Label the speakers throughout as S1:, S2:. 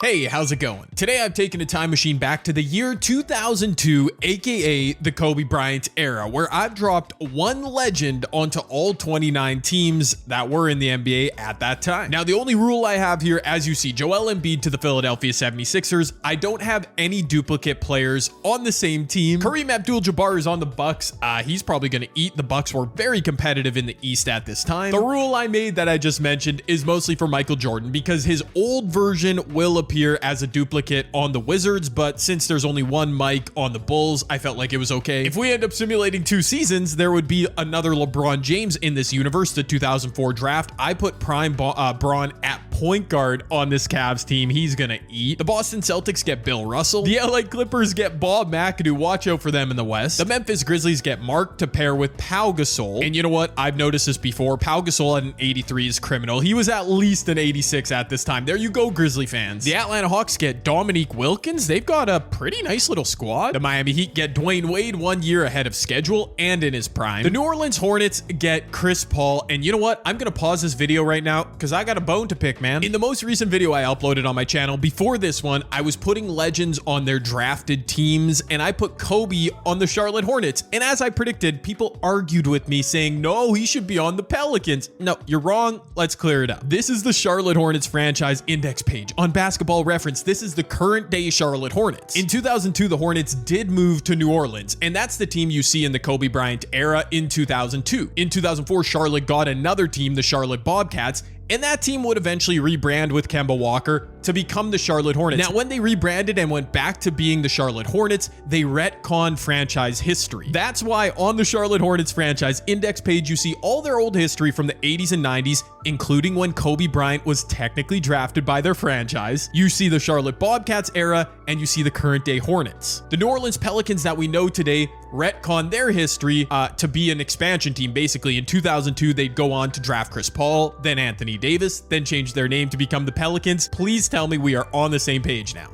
S1: Hey, how's it going? Today I've taken a time machine back to the year 2002, aka the Kobe Bryant era, where I've dropped one legend onto all 29 teams that were in the NBA at that time. Now, the only rule I have here, as you see, Joel Embiid to the Philadelphia 76ers, I don't have any duplicate players on the same team. Kareem Abdul-Jabbar is on the Bucks. He's probably going to eat. The Bucks were very competitive in the East at this time. The rule I made that I just mentioned is mostly for Michael Jordan because his old version will appear as a duplicate on the Wizards, but since there's only one Mike on the Bulls, I felt like it was okay. If we end up simulating 2 seasons, there would be another LeBron James in this universe, the 2004 draft. I put prime Braun at point guard on this Cavs team. He's gonna eat. The Boston Celtics get Bill Russell. The LA Clippers get Bob McAdoo. Watch out for them in the West. The Memphis Grizzlies get Mark to pair with Pau Gasol. And you know what? I've noticed this before. Pau Gasol at an 83 is criminal. He was at least an 86 at this time. There you go, Grizzly fans. The Atlanta Hawks get Dominique Wilkins. They've got a pretty nice little squad. The Miami Heat get Dwayne Wade 1 year ahead of schedule and in his prime. The New Orleans Hornets get Chris Paul. And you know what? I'm gonna pause this video right now because I got a bone to pick, man. In the most recent video I uploaded on my channel before this one, I was putting legends on their drafted teams, and I put Kobe on the Charlotte Hornets. And as I predicted, people argued with me saying, no, he should be on the Pelicans. No, you're wrong. Let's clear it up. This is the Charlotte Hornets franchise index page. On Basketball Reference, this is the current day Charlotte Hornets. In 2002, the Hornets did move to New Orleans, and that's the team you see in the Kobe Bryant era in 2002. In 2004, Charlotte got another team, the Charlotte Bobcats, and that team would eventually rebrand with Kemba Walker to become the Charlotte Hornets. Now, when they rebranded and went back to being the Charlotte Hornets, they retconned franchise history. That's why on the Charlotte Hornets franchise index page, you see all their old history from the 80s and 90s, including when Kobe Bryant was technically drafted by their franchise. You see the Charlotte Bobcats era, and you see the current day Hornets. The New Orleans Pelicans that we know today retcon their history to be an expansion team. Basically, in 2002, they'd go on to draft Chris Paul, then Anthony Davis, then change their name to become the Pelicans. Please tell me we are on the same page now.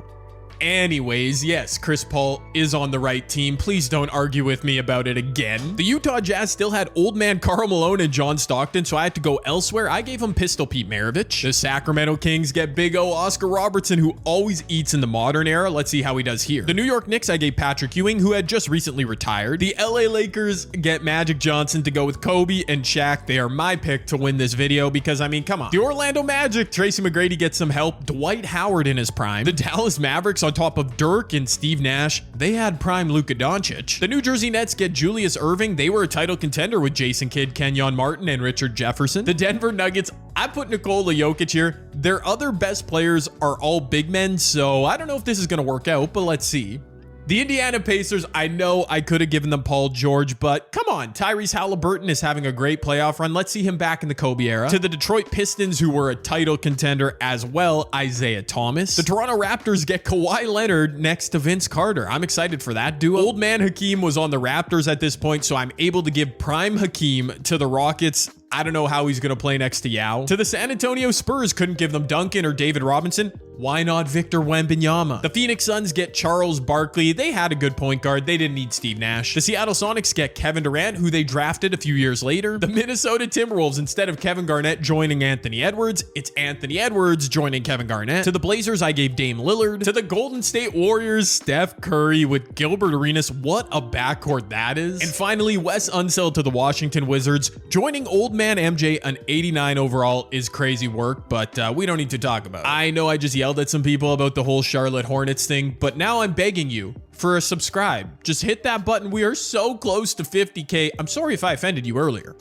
S1: Anyways, yes, Chris Paul is on the right team. Please don't argue with me about it again. The Utah Jazz still had old man Karl Malone and John Stockton, so I had to go elsewhere. I gave him Pistol Pete Maravich. The Sacramento Kings get Big O Oscar Robertson, who always eats in the modern era. Let's see how he does here. The New York Knicks, I gave Patrick Ewing, who had just recently retired. The LA Lakers get Magic Johnson to go with Kobe and Shaq. They are my pick to win this video because, I mean, come on. The Orlando Magic, Tracy McGrady gets some help. Dwight Howard in his prime. The Dallas Mavericks, on top of Dirk and Steve Nash, they had prime Luka Doncic. The New Jersey Nets get Julius Erving. They were a title contender with Jason Kidd, Kenyon Martin, and Richard Jefferson. The Denver Nuggets, I put Nikola Jokic here. Their other best players are all big men, so I don't know if this is going to work out, but let's see. The Indiana Pacers, I know I could have given them Paul George, but come on, Tyrese Halliburton is having a great playoff run. Let's see him back in the Kobe era. To the Detroit Pistons, who were a title contender as well, Isaiah Thomas. The Toronto Raptors get Kawhi Leonard next to Vince Carter. I'm excited for that duo. Old man Hakeem was on the Raptors at this point, so I'm able to give prime Hakeem to the Rockets. I don't know how he's going to play next to Yao. To the San Antonio Spurs, couldn't give them Duncan or David Robinson. Why not Victor Wembanyama? The Phoenix Suns get Charles Barkley. They had a good point guard. They didn't need Steve Nash. The Seattle Sonics get Kevin Durant, who they drafted a few years later. The Minnesota Timberwolves, instead of Kevin Garnett joining Anthony Edwards, it's Anthony Edwards joining Kevin Garnett. To the Blazers, I gave Dame Lillard. To the Golden State Warriors, Steph Curry with Gilbert Arenas. What a backcourt that is. And finally, Wes Unseld to the Washington Wizards. Joining old man MJ, an 89 overall, is crazy work, but we don't need to talk about it. I know I just yelled at some people about the whole Charlotte Hornets thing, but now I'm begging you for a subscribe. Just hit that button. We are so close to 50K. I'm sorry if I offended you earlier.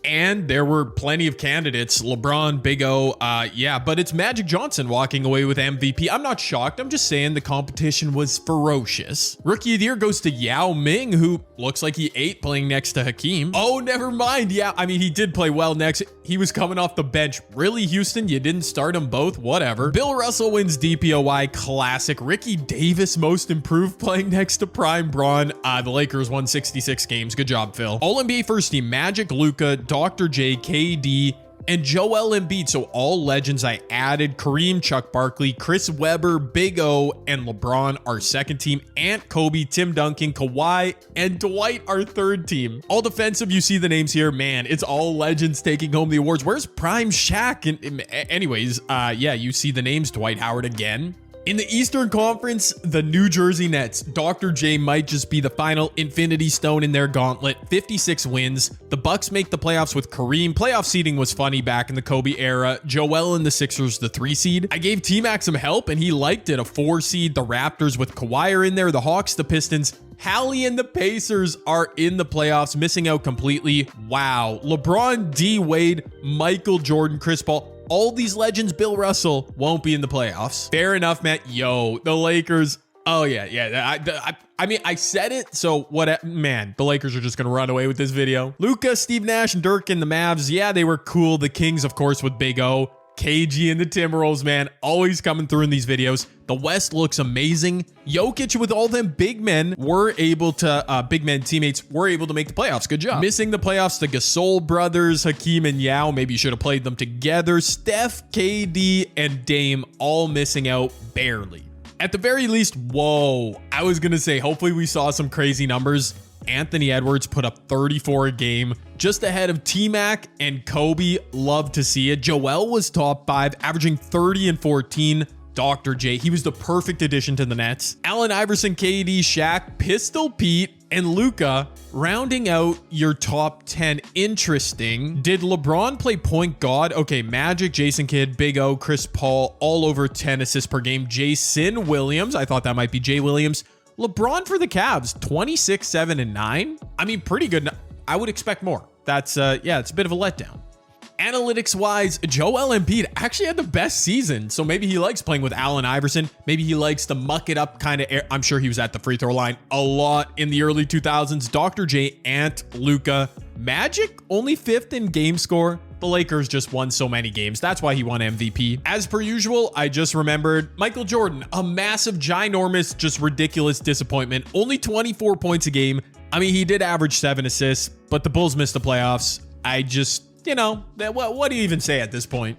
S1: And there were plenty of candidates, LeBron, Big O, yeah, but it's Magic Johnson walking away with MVP. I'm not shocked. I'm just saying the competition was ferocious. Rookie of the Year goes to Yao Ming, who looks like he ate playing next to Hakeem. Oh, never mind. Yeah, I mean, he did play well next. He was coming off the bench. Really, Houston? You didn't start them both? Whatever. Bill Russell wins DPOY Classic. Ricky Davis, most improved, playing next to Prime Braun. The Lakers won 66 games. Good job, Phil. All-NBA first team, Magic, Luka, Dr. J, KD, and Joel Embiid. So all legends I added: Kareem, Chuck Barkley, Chris Webber, Big O, and LeBron, our second team. Ant, Kobe, Tim Duncan, Kawhi, and Dwight, our third team. All defensive, you see the names here. Man, it's all legends taking home the awards. Where's Prime Shaq? And anyways, yeah, you see the names. Dwight Howard again. In the Eastern Conference, the New Jersey Nets. Dr. J might just be the final infinity stone in their gauntlet. 56 wins. The Bucks make the playoffs with Kareem. Playoff seeding was funny back in the Kobe era. Joel and the Sixers, the 3 seed. I gave T-Mac some help and he liked it. A 4 seed. The Raptors with Kawhi are in there. The Hawks, the Pistons. Hallie and the Pacers are in the playoffs, missing out completely. Wow. LeBron, D Wade, Michael Jordan, Chris Paul. All these legends, Bill Russell, won't be in the playoffs. Fair enough, Matt. Yo, the Lakers. Oh, yeah. I mean, I said it. So what, man, the Lakers are just going to run away with this video. Luka, Steve Nash, and Dirk and the Mavs. Yeah, they were cool. The Kings, of course, with Big O. KG and the Timberwolves, man, always coming through in these videos. The West looks amazing. Jokic with all them big men were able to, big men teammates were able to make the playoffs. Good job. Missing the playoffs, the Gasol brothers, Hakeem and Yao. Maybe you should have played them together. Steph, KD, and Dame all missing out barely. At the very least, whoa, I was going to say, hopefully we saw some crazy numbers. Anthony Edwards put up 34 a game, just ahead of T-Mac and Kobe. Love to see it. Joel was top 5, averaging 30 and 14. Dr. J, he was the perfect addition to the Nets. Allen Iverson, KD, Shaq, Pistol Pete, and Luka rounding out your top 10. Interesting. Did LeBron play point guard? Okay, Magic, Jason Kidd, Big O, Chris Paul, all over 10 assists per game. Jason Williams, I thought that might be Jay Williams. LeBron for the Cavs, 26, 7, and 9. I mean, pretty good. I would expect more. That's, yeah, it's a bit of a letdown. Analytics-wise, Joel Embiid actually had the best season, so maybe he likes playing with Allen Iverson. Maybe he likes the muck-it-up kind of air. I'm sure he was at the free throw line a lot in the early 2000s. Dr. J, Ant, Luka. Magic, only 5th in game score. The Lakers just won so many games. That's why he won MVP. As per usual, I just remembered Michael Jordan, a massive, ginormous, just ridiculous disappointment. Only 24 points a game. I mean, he did average 7 assists, but the Bulls missed the playoffs. I just, you know, what do you even say at this point?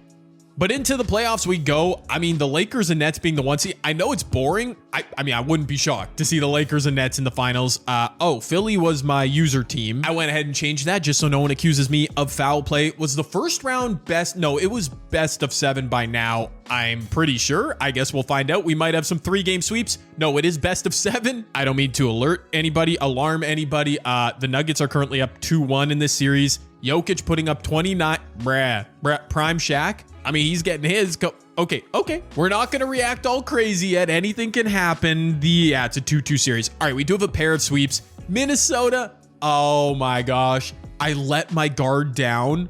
S1: But into the playoffs we go. I mean, the Lakers and Nets being the 1 seed. I know it's boring. I mean, I wouldn't be shocked to see the Lakers and Nets in the finals. Oh, Philly was my user team. I went ahead and changed that just so no one accuses me of foul play. Was the first round best? No, it was best of 7 by now. I'm pretty sure. I guess we'll find out. We might have some 3-game sweeps. No, it is best of 7. I don't mean to alarm anybody. The Nuggets are currently up 2-1 in this series. Jokic putting up 29. Prime Shaq. I mean, he's getting his. Okay. We're not going to react all crazy yet. Anything can happen. Yeah, it's a 2-2 series. All right, we do have a pair of sweeps. Minnesota. Oh my gosh. I let my guard down.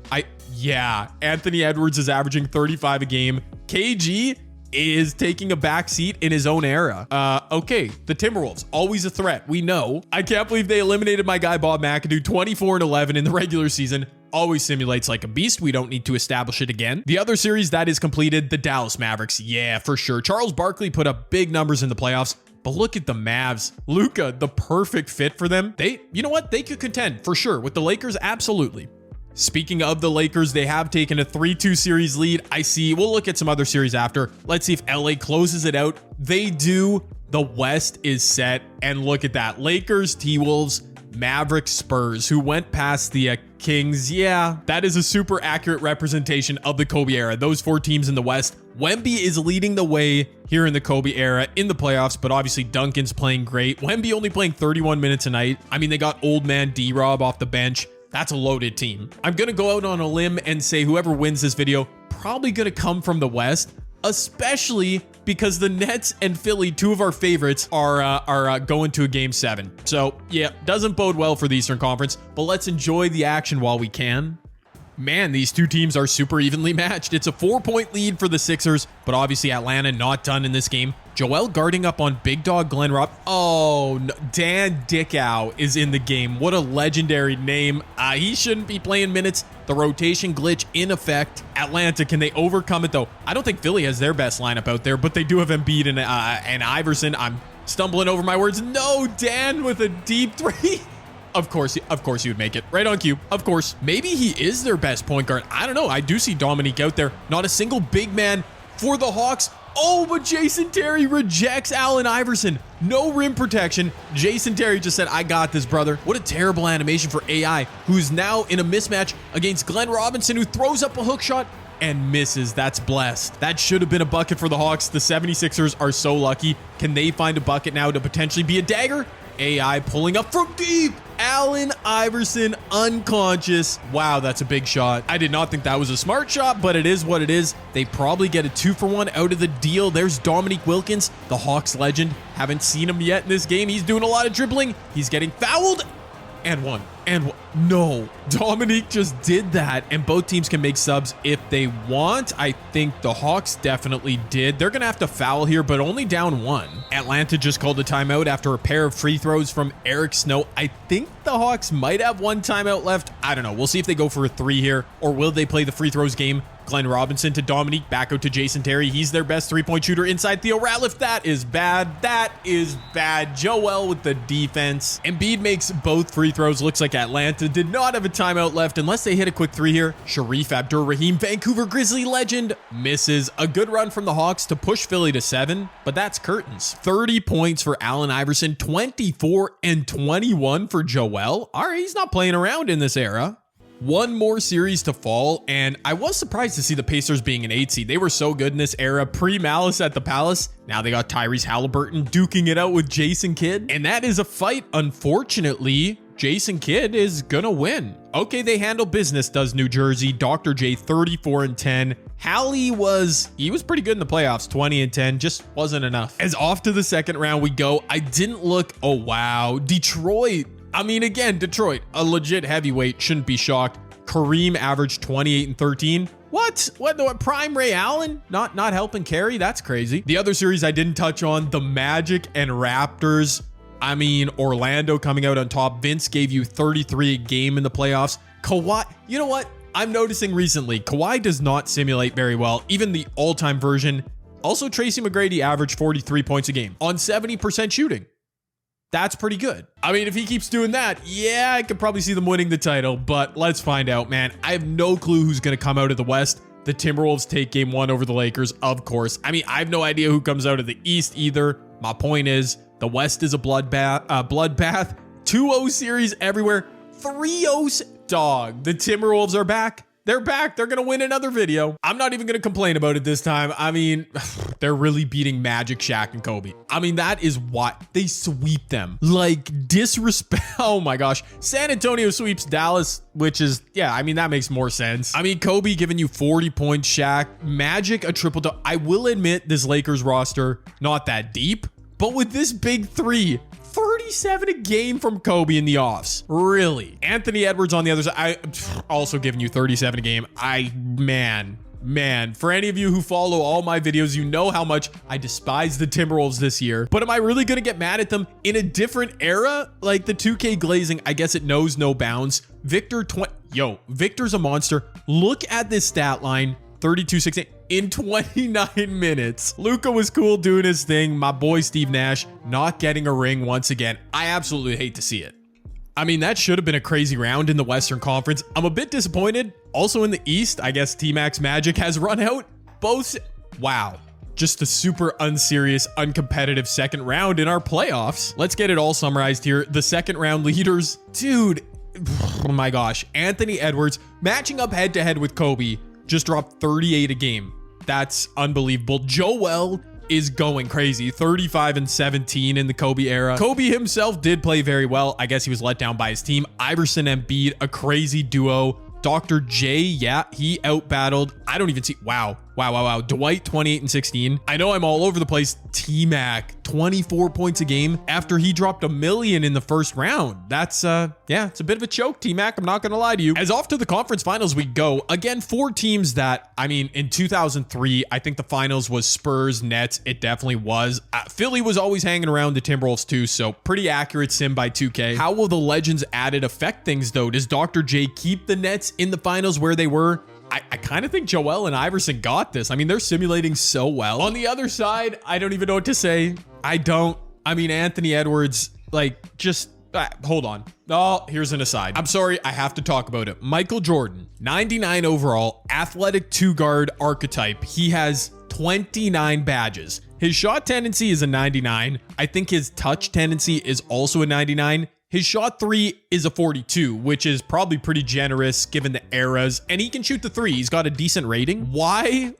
S1: Yeah, Anthony Edwards is averaging 35 a game. KG is taking a back seat in his own era. Okay, the Timberwolves, always a threat. We know. I can't believe they eliminated my guy Bob McAdoo, 24 and 11 in the regular season. Always simulates like a beast. We don't need to establish it again. The other series that is completed, the Dallas Mavericks. Yeah, for sure. Charles Barkley put up big numbers in the playoffs, but look at the Mavs. Luka, the perfect fit for them. You know what? They could contend for sure with the Lakers. Absolutely. Speaking of the Lakers, they have taken a 3-2 series lead. I see. We'll look at some other series after. Let's see if LA closes it out. They do. The West is set. And look at that. Lakers, T-Wolves, Mavericks, Spurs, who went past the Kings. Yeah, that is a super accurate representation of the Kobe era. Those 4 teams in the West. Wemby is leading the way here in the Kobe era in the playoffs, but obviously Duncan's playing great. Wemby only playing 31 minutes a night. I mean, they got old man D-Rob off the bench. That's a loaded team. I'm going to go out on a limb and say whoever wins this video, probably going to come from the West, especially because the Nets and Philly, 2 of our favorites, are going to a game 7. So yeah, doesn't bode well for the Eastern Conference, but let's enjoy the action while we can. Man, these 2 teams are super evenly matched. It's a 4-point lead for the Sixers, but obviously Atlanta not done in this game. Joel guarding up on big dog Glenn Robb. Oh, no. Dan Dickow is in the game. What a legendary name. He shouldn't be playing minutes. The rotation glitch in effect. Atlanta, can they overcome it though? I don't think Philly has their best lineup out there, but they do have Embiid and Iverson. I'm stumbling over my words. No, Dan with a deep 3. Of course he would make it. Right on cue. Of course. Maybe he is their best point guard. I don't know. I do see Dominique out there. Not a single big man for the Hawks. Oh, but Jason Terry rejects Allen Iverson. No rim protection. Jason Terry just said, I got this, brother. What a terrible animation for AI, who's now in a mismatch against Glenn Robinson, who throws up a hook shot and misses. That's blessed. That should have been a bucket for the Hawks. The 76ers are so lucky. Can they find a bucket now to potentially be a dagger? AI pulling up from deep. Allen Iverson unconscious. Wow, that's a big shot. I did not think that was a smart shot, but it is what it is. They probably get a 2-for-1 out of the deal. There's Dominique Wilkins, the Hawks legend. Haven't seen him yet in this game. He's doing a lot of dribbling. He's getting fouled. And one. No, Dominique just did that, and both teams can make subs if they want. I think the Hawks definitely did. They're gonna have to foul here, but only down 1. Atlanta just called a timeout after a pair of free throws from Eric Snow. I think the Hawks might have 1 timeout left. I don't know. We'll see if they go for a 3 here, or will they play the free throws game? Glenn Robinson to Dominique, back out to Jason Terry. He's their best 3-point shooter inside Theo Ratliff. That is bad. That is bad. Joel with the defense. Embiid makes both free throws. Looks like Atlanta did not have a timeout left unless they hit a quick 3 here. Sharif Abdur-Rahim, Vancouver Grizzly legend, misses. A good run from the Hawks to push Philly to 7, but that's curtains. 30 points for Allen Iverson, 24 and 21 for Joel. All right, he's not playing around in this era. One more series to fall, and I was surprised to see the Pacers being an 8 seed. They were so good in this era, pre-Malice at the Palace. Now they got Tyrese Halliburton duking it out with Jason Kidd, and that is a fight. Unfortunately, Jason Kidd is gonna win. Okay, they handle business, does New Jersey. Dr. J 34 and 10. Hallie was pretty good in the playoffs, 20 and 10, just wasn't enough. As off to the second round we go. I didn't look, oh wow, Detroit. I mean, again, Detroit, a legit heavyweight, shouldn't be shocked. Kareem averaged 28 and 13. What? Prime Ray Allen? Not helping carry? That's crazy. The other series I didn't touch on, the Magic and Raptors. I mean, Orlando coming out on top. Vince gave you 33 a game in the playoffs. Kawhi, you know what? I'm noticing recently, Kawhi does not simulate very well. Even the all-time version. Also, Tracy McGrady averaged 43 points a game on 70% shooting. That's pretty good. I mean, if he keeps doing that, yeah, I could probably see them winning the title, but let's find out, man. I have no clue who's going to come out of the West. The Timberwolves take game 1 over the Lakers, of course. I mean, I have no idea who comes out of the East either. My point is, the West is a bloodbath. 2-0 series everywhere. 3-0 dog. The Timberwolves are back. They're back. They're going to win another video. I'm not even going to complain about it this time. I mean, they're really beating Magic, Shaq, and Kobe. I mean, that is what they sweep them. Like, disrespect. Oh my gosh. San Antonio sweeps Dallas, which is, yeah, I mean, that makes more sense. I mean, Kobe giving you 40 points, Shaq. Magic, a triple-double. I will admit this Lakers roster, not that deep, but with this big 3, 37 a game from Kobe in the offs. Really? Anthony Edwards on the other side, I also giving you 37 a game. Man, for any of you who follow all my videos, you know how much I despise the Timberwolves this year. But am I really going to get mad at them in a different era? Like the 2K glazing, I guess it knows no bounds. Victor's a monster. Look at this stat line. 32-16 in 29 minutes. Luka was cool doing his thing. My boy Steve Nash not getting a ring once again. I absolutely hate to see it. I mean, that should have been a crazy round in the Western Conference. I'm a bit disappointed. Also in the East, I guess T-Max Magic has run out. Both, wow. Just a super unserious, uncompetitive second round in our playoffs. Let's get it all summarized here. The second round leaders, dude, oh my gosh. Anthony Edwards matching up head to head with Kobe. Just dropped 38 a game. That's unbelievable. Joel is going crazy. 35 and 17 in the Kobe era. Kobe himself did play very well. I guess he was let down by his team. Iverson and Embiid, a crazy duo. Dr. J, yeah, he outbattled. I don't even see. Wow. Dwight, 28 and 16. I know I'm all over the place. T-Mac, 24 points a game after he dropped $1 million in the first round. That's, yeah, it's a bit of a choke, T-Mac. I'm not going to lie to you. As off to the conference finals we go. Again, 4 teams that, I mean, in 2003, I think the finals was Spurs, Nets. It definitely was. Philly was always hanging around the Timberwolves too, so pretty accurate sim by 2K. How will the Legends added affect things though? Does Dr. J keep the Nets in the finals where they were? I kind of think Joel and Iverson got this. I mean, they're simulating so well. On the other side, I don't even know what to say. I mean, Anthony Edwards, like, just Hold on. Oh, here's an aside. I'm sorry, I have to talk about it. Michael Jordan, 99 overall, athletic two-guard archetype. He has 29 badges. His shot tendency is a 99. I think his touch tendency is also a 99. His shot 3 is a 42, which is probably pretty generous given the eras, and he can shoot the 3. He's got a decent rating. Why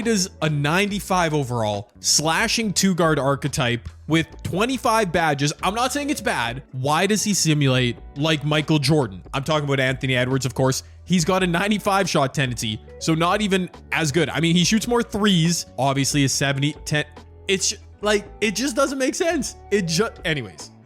S1: does a 95 overall slashing two-guard archetype with 25 badges, I'm not saying it's bad, why does he simulate like Michael Jordan? I'm talking about Anthony Edwards, of course. He's got a 95 shot tendency, so not even as good. I mean, he shoots more threes, obviously a 70, 10. It's like, it just doesn't make sense.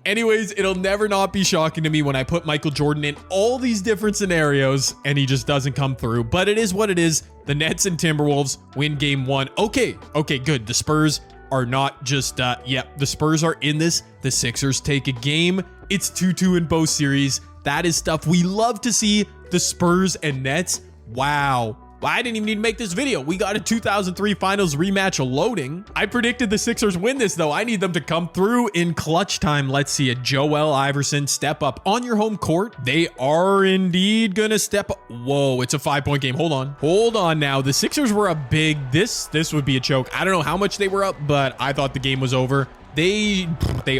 S1: Anyways, it'll never not be shocking to me when I put Michael Jordan in all these different scenarios and he just doesn't come through. But it is what it is. The Nets and Timberwolves win game 1. Okay, good. The Spurs are not just, the Spurs are in this. The Sixers take a game. It's 2-2 in both series. That is stuff we love to see. The Spurs and Nets. Wow. I didn't even need to make this video. We got a 2003 finals rematch loading. I predicted the Sixers win this though. I need them to come through in clutch time. Let's see it. Joel Iverson step up on your home court. They are indeed gonna step up. Whoa, it's a 5-point game. Hold on now. The Sixers were up big. This would be a choke. I don't know how much they were up, but I thought the game was over. They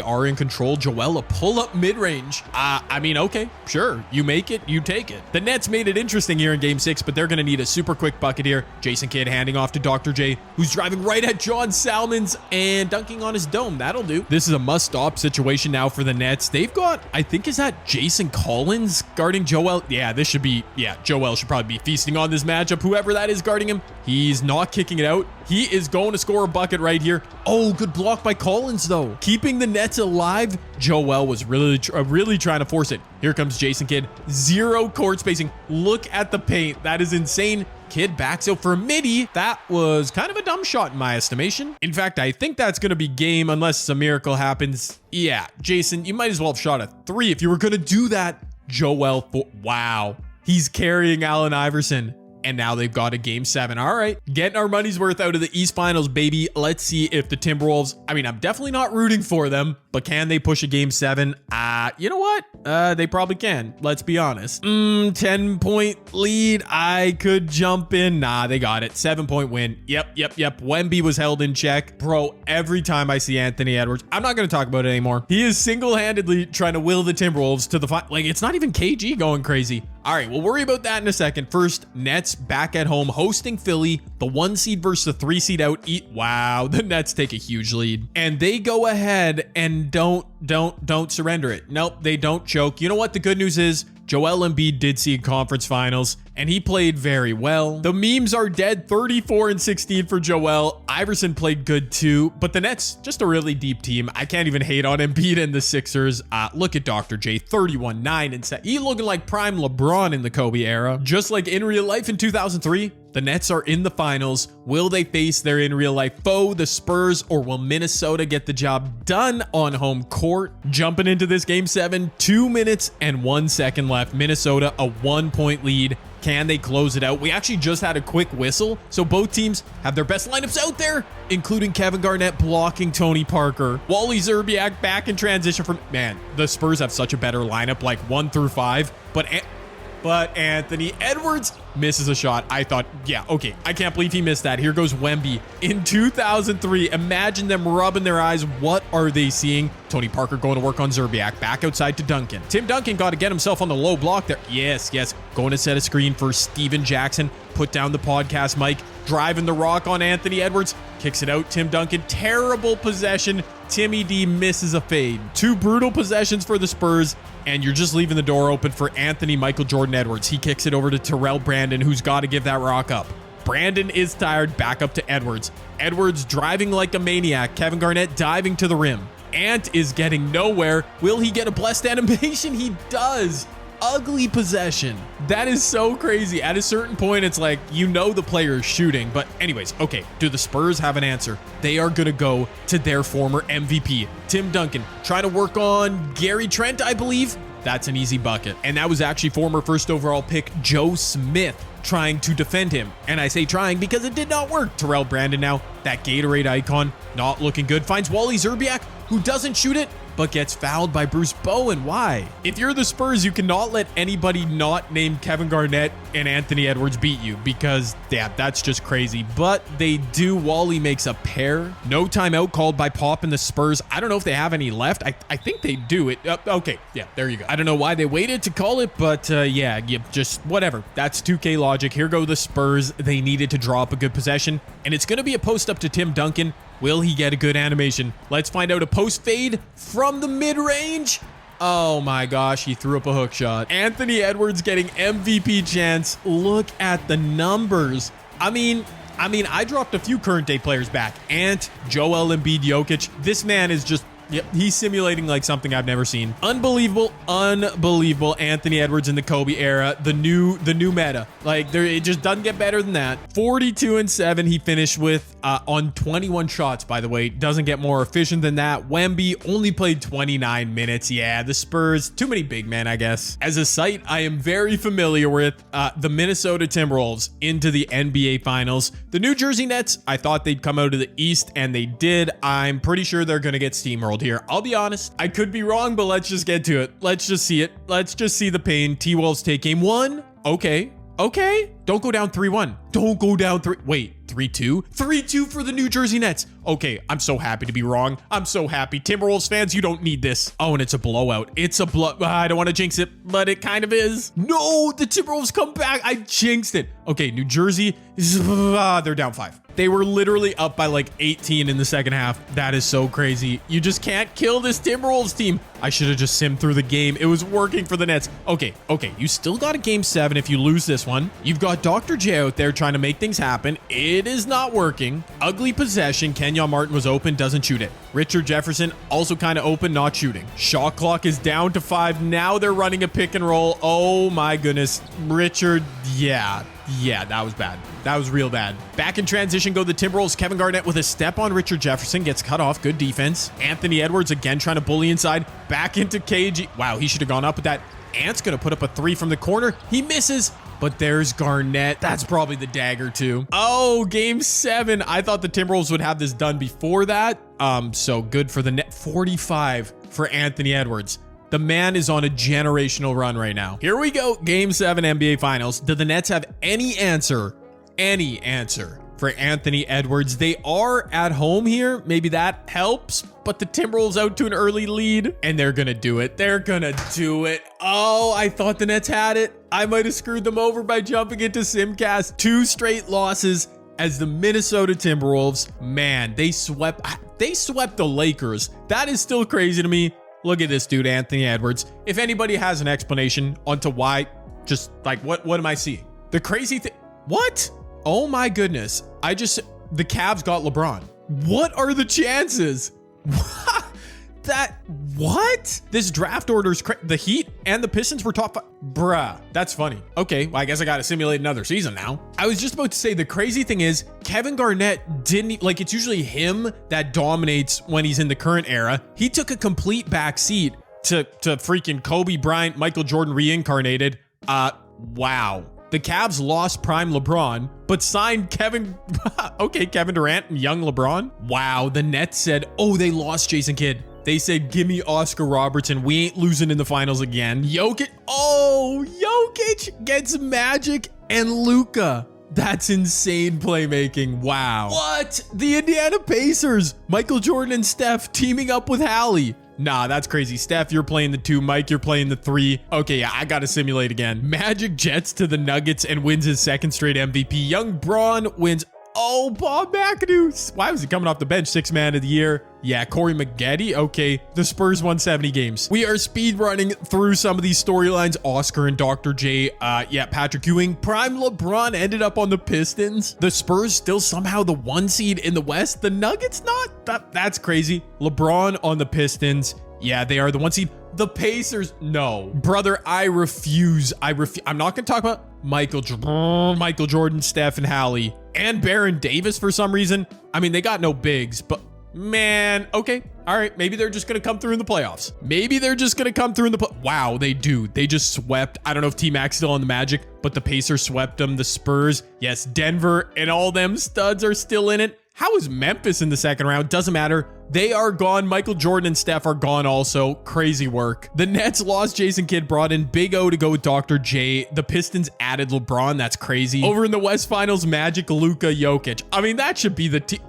S1: are in control. Joel, a pull-up mid-range. I mean, okay, sure. You make it, you take it. The Nets made it interesting here in game 6, but they're going to need a super quick bucket here. Jason Kidd handing off to Dr. J, who's driving right at John Salmons and dunking on his dome. That'll do. This is a must-stop situation now for the Nets. They've got, I think, is that Jason Collins guarding Joel? Yeah, Joel should probably be feasting on this matchup. Whoever that is guarding him, he's not kicking it out. He is going to score a bucket right here. Oh, good block by Collins, though. Keeping the Nets alive. Joel was really trying to force it. Here comes Jason Kidd. 0 court spacing. Look at the paint. That is insane. Kidd backs out for a midi. That was kind of a dumb shot in my estimation. In fact, I think that's going to be game unless a miracle happens. Yeah, Jason, you might as well have shot a 3 if you were going to do that. Joel, wow. He's carrying Allen Iverson. And now they've got a game 7. All right, getting our money's worth out of the East Finals, baby. Let's see if the Timberwolves, I mean, I'm definitely not rooting for them, but can they push a game 7? You know what? They probably can. Let's be honest. 10-point lead. I could jump in. Nah, they got it. 7-point win. Yep. Wemby was held in check. Bro, every time I see Anthony Edwards, I'm not going to talk about it anymore. He is single-handedly trying to will the Timberwolves to the final. Like, it's not even KG going crazy. All right, we'll worry about that in a second. First, Nets back at home hosting Philly. The 1 seed versus the 3 seed out. Wow, the Nets take a huge lead. And they go ahead and don't surrender it. Nope, they don't choke. You know what the good news is? Joel Embiid did see conference finals, and he played very well. The memes are dead. 34-16 for Joel. Iverson played good too, but the Nets, just a really deep team. I can't even hate on Embiid and the Sixers. Look at Dr. J, 31-9 and 7. He looking like prime LeBron in the Kobe era. Just like in real life in 2003, the Nets are in the finals. Will they face their in real life foe, the Spurs, or will Minnesota get the job done on home court? Jumping into this game 7, 2 minutes and 1 second left. Minnesota, a 1-point lead. Can they close it out? We actually just had a quick whistle, so both teams have their best lineups out there, including Kevin Garnett blocking Tony Parker. Wally Szczerbiak back in transition from... Man, the Spurs have such a better lineup, like 1 through 5, but Anthony Edwards misses a shot. I thought, yeah, okay, I can't believe he missed that. Here goes Wemby. In 2003, imagine them rubbing their eyes. What are they seeing? Tony Parker going to work on Szczerbiak. Back outside to Duncan. Tim Duncan got to get himself on the low block there. Yes. Going to set a screen for Steven Jackson. Put down the podcast mic. Driving the rock on Anthony Edwards. Kicks it out. Tim Duncan. Terrible possession. Timmy D misses a fade. 2 brutal possessions for the Spurs, and you're just leaving the door open for Anthony Michael Jordan Edwards. He kicks it over to Terrell Brandon, who's got to give that rock up. Brandon is tired. Back up to Edwards. Edwards driving like a maniac. Kevin Garnett diving to the rim. Ant is getting nowhere. Will he get a blessed animation? He does. Ugly possession. That is so crazy. At a certain point, it's like, you know the player is shooting. But anyways, okay, do the Spurs have an answer? They are going to go to their former MVP, Tim Duncan, trying to work on Gary Trent, I believe. That's an easy bucket. And that was actually former first overall pick Joe Smith trying to defend him. And I say trying because it did not work. Terrell Brandon now, that Gatorade icon, not looking good. Finds Wally Szczerbiak, who doesn't shoot it. but gets fouled by Bruce Bowen. Why? If you're the Spurs, you cannot let anybody not named Kevin Garnett and Anthony Edwards beat you because, yeah, that's just crazy. But they do. Wally makes a pair. No timeout called by Pop and the Spurs. I don't know if they have any left. I think they do. Okay, yeah, there you go. I don't know why they waited to call it, but yeah, just whatever. That's 2K logic. Here go the Spurs. They needed to draw up a good possession, and it's going to be a post up to Tim Duncan. Will he get a good animation? Let's find out. A post fade from the mid-range. Oh my gosh, he threw up a hook shot. Anthony Edwards getting MVP chance. Look at the numbers. I mean, I dropped a few current day players back. Ant, Joel Embiid, Jokic. This man is just, yep, he's simulating like something I've never seen. Unbelievable, unbelievable. Anthony Edwards in the Kobe era, the new meta. Like, it just doesn't get better than that. 42-7 he finished with on 21 shots, by the way. Doesn't get more efficient than that. Wemby only played 29 minutes. Yeah, the Spurs, too many big men, I guess. As a site I am very familiar with, the Minnesota Timberwolves into the NBA Finals. The New Jersey Nets, I thought they'd come out of the East, and they did. I'm pretty sure they're going to get steamrolled here. I'll be honest. I could be wrong, but let's just get to it. Let's just see it. Let's just see the pain. T-Wolves take game 1. Okay. Don't go down 3-1. Don't go down 3-2? 3-2 for the New Jersey Nets. Okay, I'm so happy to be wrong. I'm so happy. Timberwolves fans, you don't need this. Oh, and it's a blowout. It's a I don't want to jinx it, but it kind of is. No, the Timberwolves come back. I jinxed it. Okay, New Jersey, they're down 5. They were literally up by like 18 in the second half. That is so crazy. You just can't kill this Timberwolves team. I should have just simmed through the game. It was working for the Nets. Okay. You still got a game 7 if you lose this one. You've got Dr. J out there trying to make things happen. It is not working. Ugly possession. Kenyon Martin was open, doesn't shoot it. Richard Jefferson also kind of open, not shooting. Shot clock is down to 5. Now they're running a pick and roll. Oh my goodness. Richard, yeah, that was bad. That was real bad. Back in transition go the Timberwolves. Kevin Garnett with a step on Richard Jefferson. Gets cut off. Good defense. Anthony Edwards again trying to bully inside. Back into KG. Wow, he should have gone up with that. Ant's going to put up a 3 from the corner. He misses. But there's Garnett. That's probably the dagger too. Oh, game 7. I thought the Timberwolves would have this done before that. So good for the net. 45 for Anthony Edwards. The man is on a generational run right now. Here we go. Game 7 NBA Finals. Do the Nets have any answer for Anthony Edwards? They are at home here. Maybe that helps. But the Timberwolves out to an early lead. And they're going to do it. They're going to do it. Oh, I thought the Nets had it. I might have screwed them over by jumping into Simcast. 2 straight losses as the Minnesota Timberwolves. Man, they swept the Lakers. That is still crazy to me. Look at this dude, Anthony Edwards. If anybody has an explanation onto why, just like, what am I seeing? The crazy thing, what? Oh my goodness. The Cavs got LeBron. What are the chances? What? This draft order's the Heat and the Pistons were top 5. Bruh, that's funny. Okay, well, I guess I gotta simulate another season now. I was just about to say, the crazy thing is, Kevin Garnett didn't, like, it's usually him that dominates when he's in the current era. He took a complete back seat to freaking Kobe Bryant, Michael Jordan reincarnated. Wow. The Cavs lost prime LeBron, but signed Kevin Durant and young LeBron. Wow, the Nets said, oh, they lost Jason Kidd. They said, give me Oscar Robertson. We ain't losing in the finals again. Jokic gets Magic and Luka. That's insane playmaking. Wow. What? The Indiana Pacers. Michael Jordan and Steph teaming up with Hallie. Nah, that's crazy. Steph, you're playing the 2. Mike, you're playing the 3. Okay, yeah, I gotta simulate again. Magic jets to the Nuggets and wins his 2nd straight MVP. Young Braun wins. Oh, Bob McAdoo. Why was he coming off the bench? 6th man of the year. Yeah, Corey Maggette. Okay, the Spurs won 70 games. We are speed running through some of these storylines. Oscar and Dr. J. Yeah, Patrick Ewing. Prime LeBron ended up on the Pistons. The Spurs still somehow the 1 seed in the West. The Nuggets not. That's crazy. LeBron on the Pistons. Yeah, they are the 1 seed. The Pacers, no. Brother, I refuse. I'm not going to talk about Michael Jordan, Steph, and Hallie. And Baron Davis for some reason. I mean, they got no bigs, but man, okay. All right, maybe they're just going to come through in the playoffs. Wow, they do. They just swept. I don't know if T-Mac's still on the Magic, but the Pacers swept them. The Spurs, yes, Denver, and all them studs are still in it. How is Memphis in the 2nd round? Doesn't matter. They are gone. Michael Jordan and Steph are gone also. Crazy work. The Nets lost Jason Kidd, brought in Big O to go with Dr. J. The Pistons added LeBron. That's crazy. Over in the West Finals, Magic, Luka, Jokic. I mean, that should be the team.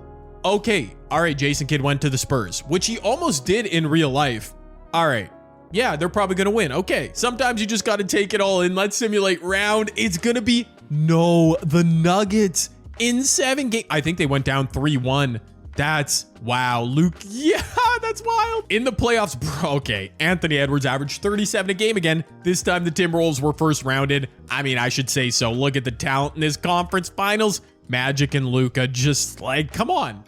S1: Okay. All right. Jason Kidd went to the Spurs, which he almost did in real life. All right. Yeah, they're probably going to win. Okay. Sometimes you just got to take it all in. Let's simulate round. It's going to be the Nuggets in 7 games. I think they went down 3-1. That's wow. Luke. Yeah, that's wild. In the playoffs, bro. Okay. Anthony Edwards averaged 37 a game again. This time the Timberwolves were first rounded. I mean, I should say so. Look at the talent in this conference finals. Magic and Luka, just like, come on.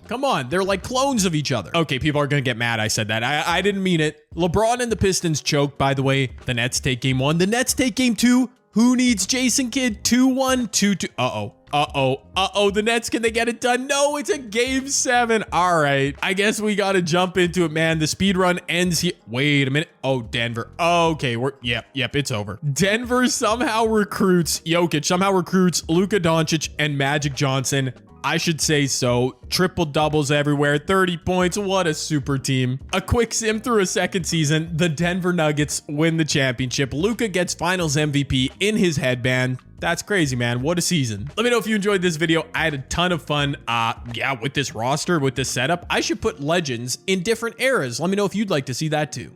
S1: They're like clones of each other. Okay, people are going to get mad I said that. I didn't mean it. LeBron and the Pistons choked, by the way. The Nets take game 1. The Nets take game 2. Who needs Jason Kidd? 2-1, 2-2. The Nets, can they get it done? No, it's a game 7. All right. I guess we got to jump into it, man. The speed run ends here. Wait a minute. Oh, Denver. Okay, yep, it's over. Denver somehow recruits Jokic, somehow recruits Luka Doncic and Magic Johnson. I should say so. Triple doubles everywhere, 30 points. What a super team. A quick sim through a second season. The Denver Nuggets win the championship. Luka gets finals MVP in his headband. That's crazy, man. What a season. Let me know if you enjoyed this video. I had a ton of fun. Yeah, with this roster, with this setup. I should put legends in different eras. Let me know if you'd like to see that too.